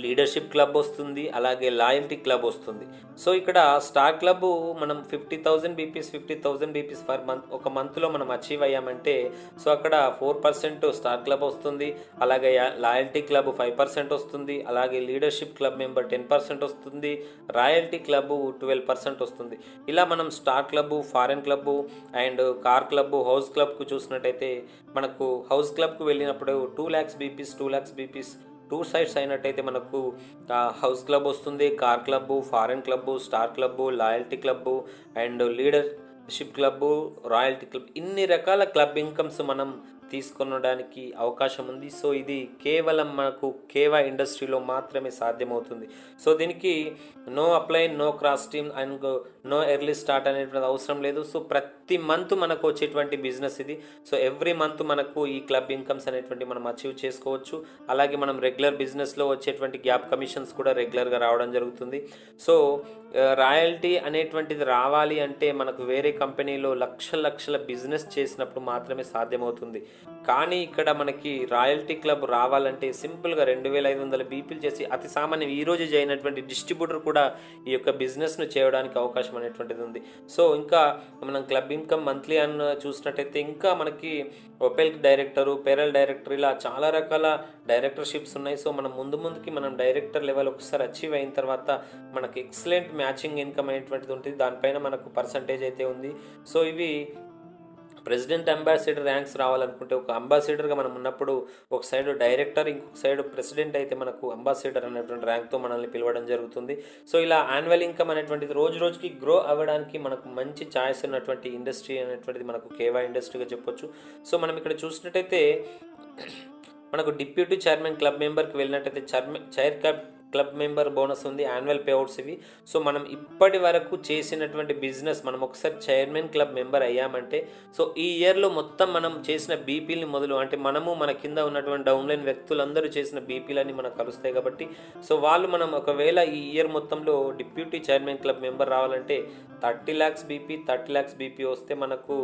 లీడర్షిప్ క్లబ్ వస్తుంది, అలాగే లాయల్టీ క్లబ్ వస్తుంది. సో ఇక్కడ స్టార్ క్లబ్ మనం 50,000 బీపీస్ పర్ మంత్ ఒక మంత్లో మనం అచీవ్ అయ్యామంటే సో అక్కడ 4% స్టార్ క్లబ్ వస్తుంది, అలాగే లాయల్టీ క్లబ్ 5% వస్తుంది, అలాగే లీడర్షిప్ క్లబ్ మెంబర్ 10% వస్తుంది, రాయల్టీ క్లబ్ 12% వస్తుంది. ఇలా మనం star club, foreign club and car club, house క్లబ్కు చూసినట్టయితే మనకు హౌస్ క్లబ్కు వెళ్ళినప్పుడు 2 lakhs బీపీస్ 2 సైడ్స్ అయినట్టయితే మనకు హౌస్ క్లబ్ వస్తుంది, car club, foreign club, star club, loyalty club and leadership club, royalty club, ఇన్ని రకాల క్లబ్ ఇన్కమ్స్ మనం తీసుకొనడానికి అవకాశం ఉంది. సో ఇది కేవలం మనకు కేవా ఇండస్ట్రీలో మాత్రమే సాధ్యమవుతుంది. సో దీనికి no apply, no cross team and no early start అనేటువంటి అవసరం లేదు. సో ప్రతి మంత్ మనకు వచ్చేటువంటి బిజినెస్ ఇది. సో ఎవ్రీ మంత్ మనకు ఈ క్లబ్ ఇన్కమ్స్ అనేటువంటి మనం అచీవ్ చేసుకోవచ్చు. అలాగే మనం రెగ్యులర్ బిజినెస్లో వచ్చేటువంటి గ్యాప్ కమిషన్స్ కూడా రెగ్యులర్గా రావడం జరుగుతుంది. సో రాయల్టీ అనేటువంటిది రావాలి అంటే మనకు వేరే కంపెనీలో లక్షల బిజినెస్ చేసినప్పుడు మాత్రమే సాధ్యమవుతుంది. కానీ ఇక్కడ మనకి రాయల్టీ క్లబ్ రావాలంటే సింపుల్గా 2,500 బీపీలు చేసి అతి సామాన్యం ఈరోజు చేయనటువంటి డిస్ట్రిబ్యూటర్ కూడా ఈ యొక్క బిజినెస్ను చేయడానికి అవకాశం అనేటువంటిది ఉంది. సో ఇంకా మనం క్లబ్ ఇన్కమ్ మంత్లీ అని చూసినట్టయితే ఇంకా మనకి ఒపెల్ డైరెక్టరు, పేరల్ డైరెక్టర్, ఇలా చాలా రకాల డైరెక్టర్షిప్స్ ఉన్నాయి. సో మనం ముందుకి మనం డైరెక్టర్ లెవెల్ ఒకసారి అచీవ్ అయిన తర్వాత మనకి ఎక్సలెంట్ మ్యాచింగ్ ఇన్కమ్ అనేటువంటిది ఉంటుంది. దానిపైన మనకు పర్సంటేజ్ అయితే ఉంది. సో ఇవి ప్రెసిడెంట్ అంబాసిడర్ ర్యాంక్స్ రావాలనుకుంటే ఒక అంబాసిడర్గా మనం ఉన్నప్పుడు ఒక సైడ్ డైరెక్టర్, ఇంకొక సైడ్ ప్రెసిడెంట్ అయితే మనకు అంబాసిడర్ అనేటువంటి ర్యాంక్తో మనల్ని పిలవడం జరుగుతుంది. సో ఇలా యాన్యువల్ ఇన్కమ్ అనేటువంటిది రోజుకి గ్రో అవ్వడానికి మనకు మంచి ఛాయిస్ ఉన్నటువంటి ఇండస్ట్రీ అనేటువంటిది మనకు కేవా ఇండస్ట్రీగా చెప్పొచ్చు. సో మనం ఇక్కడ చూసినట్టయితే మనకు డిప్యూటీ చైర్మన్ క్లబ్ మెంబర్కి వెళ్ళినట్టయితే చైర్ క్లబ్ మెంబర్ బోనస్ ఉంది, యాన్యువల్ పేఅవుట్స్ ఇవి. సో మనం ఇప్పటి వరకు చేసినటువంటి బిజినెస్, మనం ఒకసారి చైర్మన్ క్లబ్ మెంబర్ అయ్యామంటే సో ఈ ఇయర్లో మొత్తం మనం చేసిన బీపీలని మొదలు అంటే మనము మన కింద ఉన్నటువంటి డౌన్లైన్ వ్యక్తులందరూ చేసిన బీపీలన్నీ మనకు కలుస్తాయి కాబట్టి సో వాళ్ళు మనం ఒకవేళ ఈ ఇయర్ మొత్తంలో డిప్యూటీ చైర్మన్ క్లబ్ మెంబర్ రావాలంటే 30 lakhs బీపీ 30 lakhs బీపీ వస్తే మనకు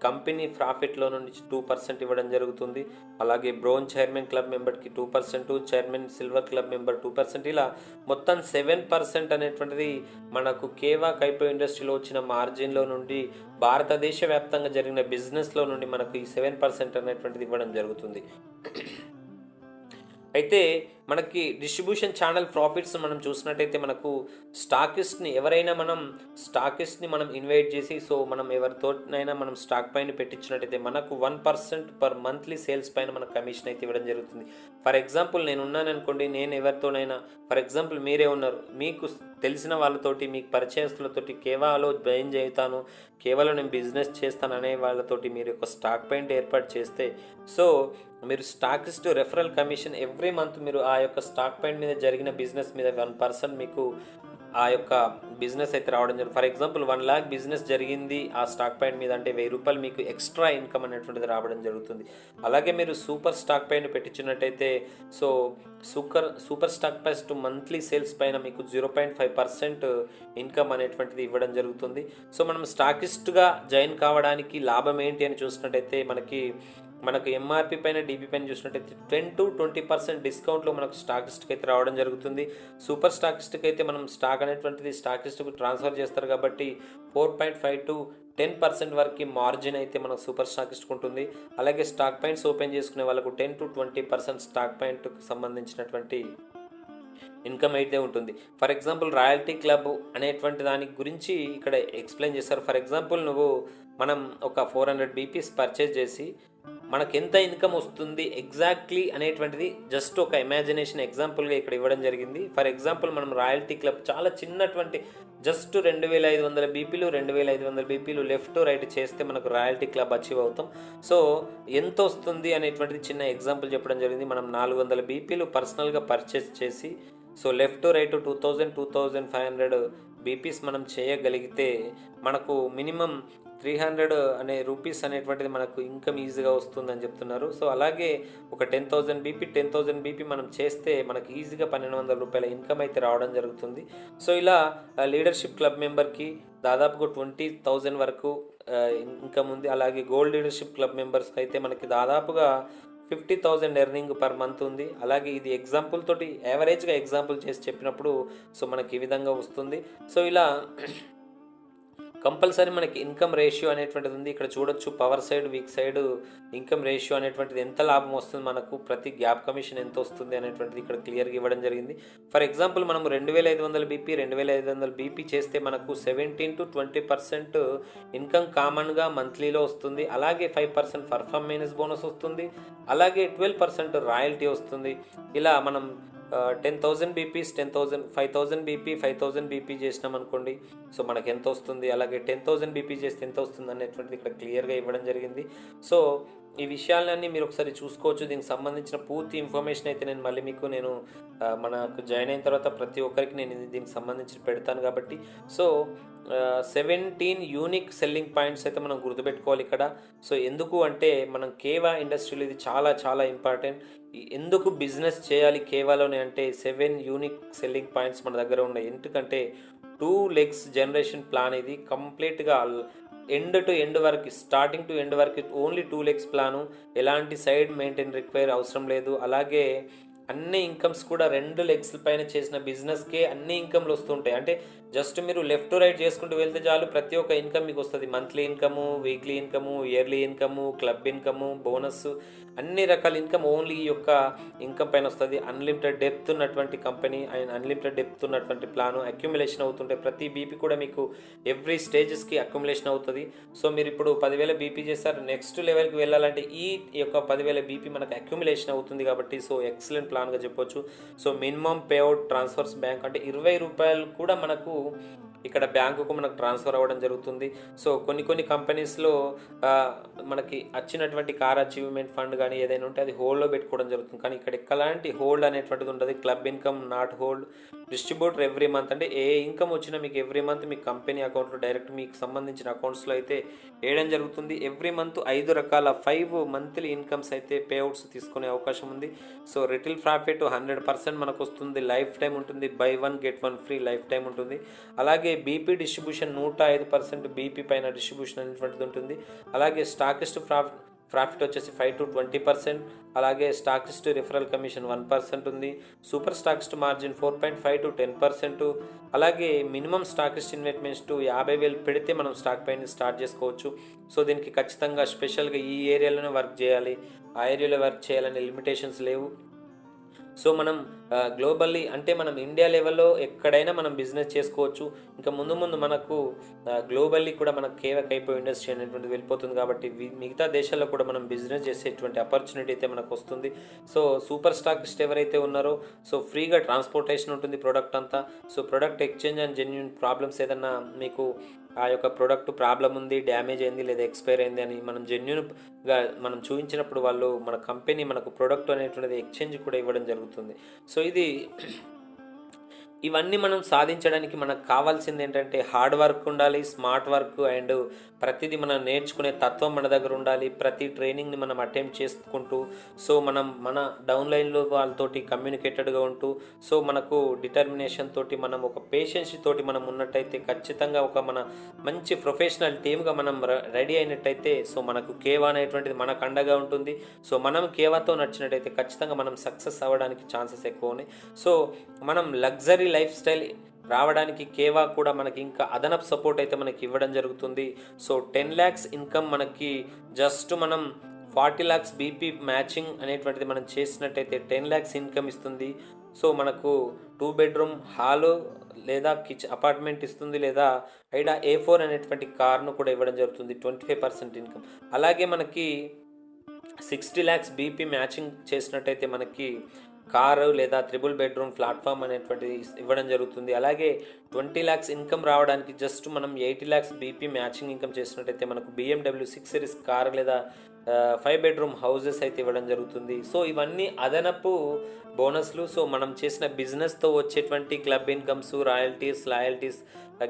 కంపెనీ ప్రాఫిట్లో నుండి 2% ఇవ్వడం జరుగుతుంది. అలాగే బ్రోంజ్ చైర్మన్ క్లబ్ మెంబర్కి 2%, చైర్మన్ సిల్వర్ క్లబ్ మెంబర్ 2%, ఇలా మొత్తం 7% అనేటువంటిది మనకు కేవా కైపో ఇండస్ట్రీలో వచ్చిన మార్జిన్లో నుండి భారతదేశ వ్యాప్తంగా జరిగిన బిజినెస్లో నుండి మనకు ఈ 7% అనేటువంటిది ఇవ్వడం జరుగుతుంది. అయితే మనకి డిస్ట్రిబ్యూషన్ ఛానల్ ప్రాఫిట్స్ మనం చూసినట్టయితే మనకు స్టాకిస్ట్ని మనం ఇన్వైట్ చేసి సో మనం ఎవరితోనైనా మనం స్టాక్ పైన పెట్టించినట్టయితే మనకు 1% పర్ మంత్లీ సేల్స్ పైన మనకు కమిషన్ అయితే ఇవ్వడం జరుగుతుంది. ఫర్ ఎగ్జాంపుల్ నేను ఉన్నాను అనుకోండి, నేను ఎవరితోనైనా ఫర్ ఎగ్జాంపుల్ మీరే ఉన్నారు, మీకు తెలిసిన వాళ్ళతోటి మీకు పరిచయస్తులతోటి కేవాలో జాయిన్ చేస్తాను, కేవలం నేను బిజినెస్ చేస్తాను అనే వాళ్ళతోటి మీరు ఒక స్టాక్ పాయింట్ ఏర్పాటు చేస్తే సో మీరు stockist referral commission every month మీరు ఆ యొక్క స్టాక్ పాయింట్ మీద జరిగిన బిజినెస్ మీద 1% మీకు ఆ యొక్క బిజినెస్ అయితే రావడం జరుగుతుంది. ఫర్ ఎగ్జాంపుల్ 1 lakh బిజినెస్ జరిగింది ఆ స్టాక్ పాయింట్ మీద అంటే 1000 రూపాయలు మీకు ఎక్స్ట్రా ఇన్కమ్ అనేటువంటిది రావడం జరుగుతుంది. అలాగే మీరు సూపర్ స్టాక్ పైన పెట్టించినట్టయితే సో సూపర్ స్టాక్ పైస్ట్ మంత్లీ సేల్స్ పైన మీకు 0.5% ఇన్కమ్ అనేటువంటిది ఇవ్వడం జరుగుతుంది. సో మనం స్టాకిస్ట్గా జాయిన్ కావడానికి లాభం ఏంటి అని చూసినట్టయితే మనకు ఎంఆర్పి పైన డీపీ పైన చూసినట్టయితే 10 to 20% డిస్కౌంట్లో మనకు స్టాకిస్ట్కి అయితే రావడం జరుగుతుంది. సూపర్ స్టాకిస్ట్కి అయితే మనం స్టాక్ అనేటువంటిది స్టాకిస్ట్కు ట్రాన్స్ఫర్ చేస్తారు కాబట్టి 4.5 to 10% వరకు మార్జిన్ అయితే మనకు సూపర్ స్టాకిస్ట్కి ఉంటుంది. అలాగే స్టాక్ పాయింట్స్ ఓపెన్ చేసుకునే వాళ్ళకు 10 to 20% స్టాక్ పాయింట్కి సంబంధించినటువంటి ఇన్కమ్ అయితే ఉంటుంది. ఫర్ ఎగ్జాంపుల్ రాయల్టీ క్లబ్ అనేటువంటి దాని గురించి ఇక్కడ ఎక్స్ప్లెయిన్ చేస్తారు. ఫర్ ఎగ్జాంపుల్ మనం ఒక 400 బీపీస్ పర్చేజ్ చేసి మనకు ఎంత ఇన్కమ్ వస్తుంది ఎగ్జాక్ట్లీ అనేటువంటిది జస్ట్ ఒక ఇమాజినేషన్ ఎగ్జాంపుల్గా ఇక్కడ ఇవ్వడం జరిగింది. ఫర్ ఎగ్జాంపుల్ మనం రాయల్టీ క్లబ్ చాలా చిన్నటువంటి జస్ట్ 2500 బీపీలు 2500 బీపీలు లెఫ్ట్ రైట్ చేస్తే మనకు రాయల్టీ క్లబ్ అచీవ్ అవుతాం. సో ఎంత వస్తుంది అనేటువంటిది చిన్న ఎగ్జాంపుల్ చెప్పడం జరిగింది. మనం 400 బీపీలు పర్సనల్గా పర్చేస్ చేసి సో లెఫ్ట్ రైట్ 2500 బీపీస్ మనం చేయగలిగితే మనకు మినిమం 300 అనే రూపీస్ అనేటువంటిది మనకు ఇన్కమ్ ఈజీగా వస్తుందని చెప్తున్నారు. సో అలాగే ఒక 10,000 బీపీ మనం చేస్తే మనకి ఈజీగా 1,200 రూపాయల ఇన్కమ్ అయితే రావడం జరుగుతుంది. సో ఇలా లీడర్షిప్ క్లబ్ మెంబర్కి దాదాపుగా 20,000 వరకు ఇన్కమ్ ఉంది. అలాగే గోల్డ్ లీడర్షిప్ క్లబ్ మెంబర్స్కి అయితే మనకి దాదాపుగా 50,000 ఎర్నింగ్ పర్ మంత్ ఉంది. అలాగే ఇది ఎగ్జాంపుల్ తోటి యావరేజ్గా ఎగ్జాంపుల్ చేసి చెప్పినప్పుడు సో మనకి ఈ విధంగా వస్తుంది. సో ఇలా కంపల్సరీ మనకి ఇన్కమ్ రేషియో అనేటువంటిది ఉంది. ఇక్కడ చూడొచ్చు power side week side income ratio అనేటువంటిది ఎంత లాభం వస్తుంది, మనకు ప్రతి గ్యాప్ కమిషన్ ఎంత వస్తుంది అనేటువంటిది ఇక్కడ క్లియర్గా ఇవ్వడం జరిగింది. ఫర్ ఎగ్జాంపుల్ మనం 2500 బీపీ చేస్తే మనకు 17 to 20% ఇన్కమ్ కామన్గా మంత్లీలో వస్తుంది. అలాగే 5% పర్ఫార్మెన్స్ బోనస్ వస్తుంది. అలాగే 12% రాయల్టీ వస్తుంది. ఇలా మనం 10,000 బీపీస్ 5,000 బీపీ చేసినాం అనుకోండి సో మనకు ఎంత వస్తుంది, అలాగే 10,000 బీపీ చేస్తే ఎంత వస్తుంది అనేటువంటిది ఇక్కడ క్లియర్గా ఇవ్వడం జరిగింది. సో ఈ విషయాలన్నీ మీరు ఒకసారి చూసుకోవచ్చు. దీనికి సంబంధించిన పూర్తి ఇన్ఫర్మేషన్ అయితే నేను మళ్ళీ మీకు మనకు జాయిన్ అయిన తర్వాత ప్రతి ఒక్కరికి నేను దీనికి సంబంధించి పెడతాను కాబట్టి సో 17 యూనిక్ సెల్లింగ్ పాయింట్స్ అయితే మనం గుర్తుపెట్టుకోవాలి ఇక్కడ. సో ఎందుకు అంటే మనం కేవా ఇండస్ట్రీలో ఇది చాలా చాలా ఇంపార్టెంట్. ఎందుకు బిజినెస్ చేయాలి కేవాలోనే అంటే 7 యూనిక్ సెల్లింగ్ పాయింట్స్ మన దగ్గర ఉన్నాయి. ఎందుకంటే 2 legs జనరేషన్ ప్లాన్ ఇది కంప్లీట్గా ఎండ్ టు ఎండ్ వరకు స్టార్టింగ్ టు ఎండ్ వరకు ఓన్లీ 2 legs ప్లాను. ఎలాంటి సైడ్ మెయింటైన్ రిక్వైర్ అవసరం లేదు. అలాగే అన్ని ఇన్కమ్స్ కూడా 2 legs పైన చేసిన బిజినెస్కే అన్ని ఇన్కమ్లు వస్తుంటాయి. అంటే జస్ట్ మీరు లెఫ్ట్ టు రైట్ చేసుకుంటూ వెళ్తే చాలు ప్రతి ఒక్క ఇన్కమ్ మీకు వస్తుంది. Monthly income, weekly income, yearly income, club income, bonus, అన్ని రకాల ఇన్కమ్ ఓన్లీ ఈ యొక్క ఇన్కమ్ పైన వస్తుంది. అన్లిమిటెడ్ డెప్త్ ఉన్నటువంటి కంపెనీ అండ్ అన్లిమిటెడ్ డెప్త్ ఉన్నటువంటి ప్లాను అక్యుములేషన్ అవుతుంటే ప్రతి బీపీ కూడా మీకు ఎవ్రీ స్టేజెస్కి అక్యుములేషన్ అవుతుంది. సో మీరు ఇప్పుడు 10,000 బీపీ చేస్తారు, నెక్స్ట్ లెవెల్కి వెళ్ళాలంటే ఈ యొక్క 10,000 బీపీ మనకు అక్యుములేషన్ అవుతుంది కాబట్టి సో ఎక్సలెంట్ ప్లాన్గా చెప్పొచ్చు. So minimum payout transfers bank అంటే 20 రూపాయలు కూడా మనకు ఇక్కడ బ్యాంకుకు మనకు ట్రాన్స్ఫర్ అవ్వడం జరుగుతుంది. సో కొన్ని కంపెనీస్లో మనకి వచ్చినటువంటి కార్ అచీవ్మెంట్ ఫండ్ కానీ ఏదైనా ఉంటే అది హోల్డ్లో పెట్టుకోవడం జరుగుతుంది. కానీ ఇక్కడ ఎలాంటి హోల్డ్ అనేటువంటిది ఉంటుంది. Club income not hold, distributor every month, అంటే ఏ ఇన్కమ్ వచ్చినా మీకు ఎవ్రీ మంత్ మీ కంపెనీ అకౌంట్లో డైరెక్ట్ మీకు సంబంధించిన అకౌంట్స్లో అయితే వేయడం జరుగుతుంది. ఎవ్రీ మంత్ 5 రకాల 5 మంత్లీ ఇన్కమ్స్ అయితే పేఅవుట్స్ తీసుకునే అవకాశం ఉంది. సో రిటైల్ ప్రాఫిట్ 100% మనకు వస్తుంది. లైఫ్ టైం ఉంటుంది. By 1 get 1 free life time ఉంటుంది. అలాగే బీపీ డిస్ట్రిబ్యూషన్ 105% బీపీ పైన డిస్ట్రిబ్యూషన్ అనేటువంటిది ఉంటుంది. అలాగే స్టాకిస్ట్ ప్రాఫిట్ వచ్చేసి 5 to 20%. అలాగే స్టాకిస్ట్ రిఫరల్ కమిషన్ 1% ఉంది. Super stockist margin 4.5 to 10%. అలాగే మినిమం స్టాకిస్ట్ ఇన్వెస్ట్మెంట్స్ 50,000 పెడితే మనం స్టాక్ పైన స్టార్ట్ చేసుకోవచ్చు. సో దీనికి ఖచ్చితంగా స్పెషల్గా ఈ ఏరియాలోనే వర్క్ చేయాలి, ఆ ఏరియాలో వర్క్ చేయాలనే లిమిటేషన్స్ లేవు. సో మనం గ్లోబల్లీ అంటే మనం ఇండియా లెవెల్లో ఎక్కడైనా మనం బిజినెస్ చేసుకోవచ్చు. ఇంకా ముందు మనకు గ్లోబల్లీ కూడా మనకు కైపో ఇండస్ట్రీ అనేటువంటిది వెళ్ళిపోతుంది. కాబట్టి మిగతా దేశాల్లో కూడా మనం బిజినెస్ చేసేటువంటి ఆపర్చునిటీ అయితే మనకు వస్తుంది. సో సూపర్ స్టాకిస్ట్ ఎవరైతే ఉన్నారో సో ఫ్రీగా ట్రాన్స్పోర్టేషన్ ఉంటుంది ప్రోడక్ట్ అంతా. So product exchange and genuine problems ఏదన్నా మీకు ఆ యొక్క ప్రోడక్ట్ ప్రాబ్లం ఉంది, డ్యామేజ్ అయింది లేదా ఎక్స్పైర్ అయింది అని మనం జెన్యూన్గా మనం చూపించినప్పుడు వాళ్ళు మన కంపెనీ మనకు ప్రోడక్ట్ అనేటువంటిది ఎక్స్చేంజ్ కూడా ఇవ్వడం జరుగుతుంది. సో ఇవన్నీ మనం సాధించడానికి మనకు కావాల్సింది ఏంటంటే హార్డ్ వర్క్ ఉండాలి, స్మార్ట్ వర్క్ అండ్ ప్రతిదీ మనం నేర్చుకునే తత్వం మన దగ్గర ఉండాలి. ప్రతి ట్రైనింగ్ని మనం అటెంప్ట్ చేసుకుంటూ సో మన డౌన్లైన్లో వాళ్ళతోటి కమ్యూనికేటెడ్గా ఉంటూ సో మనకు డిటర్మినేషన్ తోటి మనం ఒక పేషెన్స్ తోటి మనం ఉన్నట్టయితే ఖచ్చితంగా ఒక మన మంచి ప్రొఫెషనల్ టీమ్గా మనం రెడీ అయినట్టయితే సో మనకు కేవా అనేటువంటిది మనకు అండగా ఉంటుంది. సో మనం కేవాతో నడిచినట్టయితే ఖచ్చితంగా మనం సక్సెస్ అవ్వడానికి ఛాన్సెస్ ఎక్కువ ఉన్నాయి. సో మనం లగ్జరీ లైఫ్ స్టైల్ రావడానికి కేవా కూడా మనకి ఇంకా అదనపు సపోర్ట్ అయితే మనకి ఇవ్వడం జరుగుతుంది. సో 10 lakhs ఇన్కమ్ మనకి జస్ట్ మనం 40 lakhs బీపీ మ్యాచింగ్ అనేటువంటిది మనం చేసినట్టయితే 10 lakhs ఇన్కమ్ ఇస్తుంది. సో మనకు 2 bedroom హాలు లేదా అపార్ట్మెంట్ ఇస్తుంది, లేదా ఐడా A4 అనేటువంటి కార్ను కూడా ఇవ్వడం జరుగుతుంది. 25% ఇన్కమ్. అలాగే మనకి 60 lakhs బీపీ మ్యాచింగ్ చేసినట్టయితే మనకి కారు లేదా 3 bedroom ప్లాట్ఫామ్ అనేటువంటిది ఇవ్వడం జరుగుతుంది. అలాగే 20 lakhs ఇన్కమ్ రావడానికి జస్ట్ మనం 80 lakhs బీపీ మ్యాచింగ్ ఇన్కమ్ చేసినట్టయితే మనకు BMW 6 series కార్ లేదా 5 bedroom హౌజెస్ అయితే ఇవ్వడం జరుగుతుంది. సో ఇవన్నీ అదనపు బోనస్లు. సో మనం చేసిన బిజినెస్తో వచ్చేటువంటి club incomes, loyalties,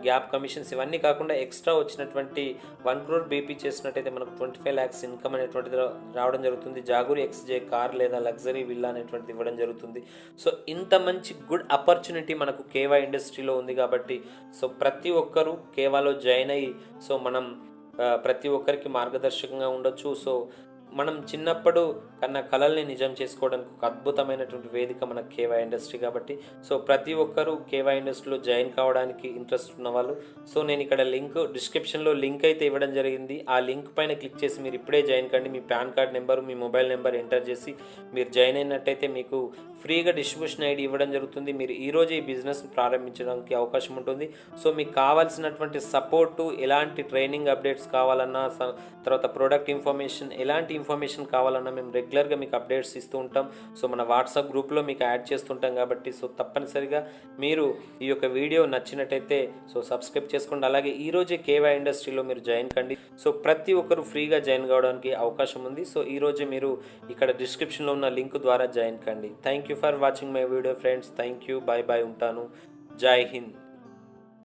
gap commissions ఇవన్నీ కాకుండా ఎక్స్ట్రా వచ్చినటువంటి 1 crore బీపీ చేసినట్టయితే మనకు 25 lakhs ఇన్కమ్ అనేటువంటిది రావడం జరుగుతుంది. జాగూరి XJ కార్ లేదా లగ్జరీ విల్లా అనేటువంటిది ఇవ్వడం జరుగుతుంది. సో ఇంత మంచి గుడ్ ఆపర్చునిటీ మనకు కేవా ఇండస్ట్రీలో ఉంది కాబట్టి సో ప్రతి ఒక్కరూ కేవాలో జాయిన్ అయ్యి సో మనం ప్రతి ఒక్కరికి మార్గదర్శకంగా ఉండొచ్చు. సో మనం చిన్నప్పుడు కన్నా కళల్ని నిజం చేసుకోవడానికి ఒక అద్భుతమైనటువంటి వేదిక మన కేవా ఇండస్ట్రీ కాబట్టి సో ప్రతి ఒక్కరూ కేవా ఇండస్ట్రీలో జాయిన్ కావడానికి ఇంట్రెస్ట్ ఉన్నవాళ్ళు సో నేను ఇక్కడ డిస్క్రిప్షన్లో లింక్ అయితే ఇవ్వడం జరిగింది. ఆ లింక్ పైన క్లిక్ చేసి మీరు ఇప్పుడే జాయిన్ కండి. మీ పాన్ కార్డ్ నెంబరు, మీ మొబైల్ నెంబర్ ఎంటర్ చేసి మీరు జాయిన్ అయినట్టయితే మీకు ఫ్రీగా డిస్ట్రిబ్యూషన్ ఐడి ఇవ్వడం జరుగుతుంది. మీరు ఈరోజు ఈ బిజినెస్ ప్రారంభించడానికి అవకాశం ఉంటుంది. సో మీకు కావాల్సినటువంటి సపోర్టు, ఎలాంటి ట్రైనింగ్ అప్డేట్స్ కావాలన్నా, తర్వాత ప్రోడక్ట్ ఇన్ఫర్మేషన్, ఎలాంటి ఇన్ఫర్మేషన్ కావాలన్నా మేము రెగ్యులర్గా మీకు అప్డేట్స్ ఇస్తూ ఉంటాం. సో మన వాట్సాప్ గ్రూప్లో మీకు యాడ్ చేస్తుంటాం కాబట్టి సో తప్పనిసరిగా మీరు ఈ యొక్క వీడియో నచ్చినట్టయితే సో సబ్స్క్రైబ్ చేసుకోండి. అలాగే ఈరోజే కేవా ఇండస్ట్రీలో మీరు జాయిన్ కండి. సో ప్రతి ఒక్కరు ఫ్రీగా జాయిన్ కావడానికి అవకాశం ఉంది. సో ఈరోజే మీరు ఇక్కడ డిస్క్రిప్షన్లో ఉన్న లింక్ ద్వారా జాయిన్ కండి. Thank you for watching my video friends. Thank you. Bye ఉంటాను. జై హింద్.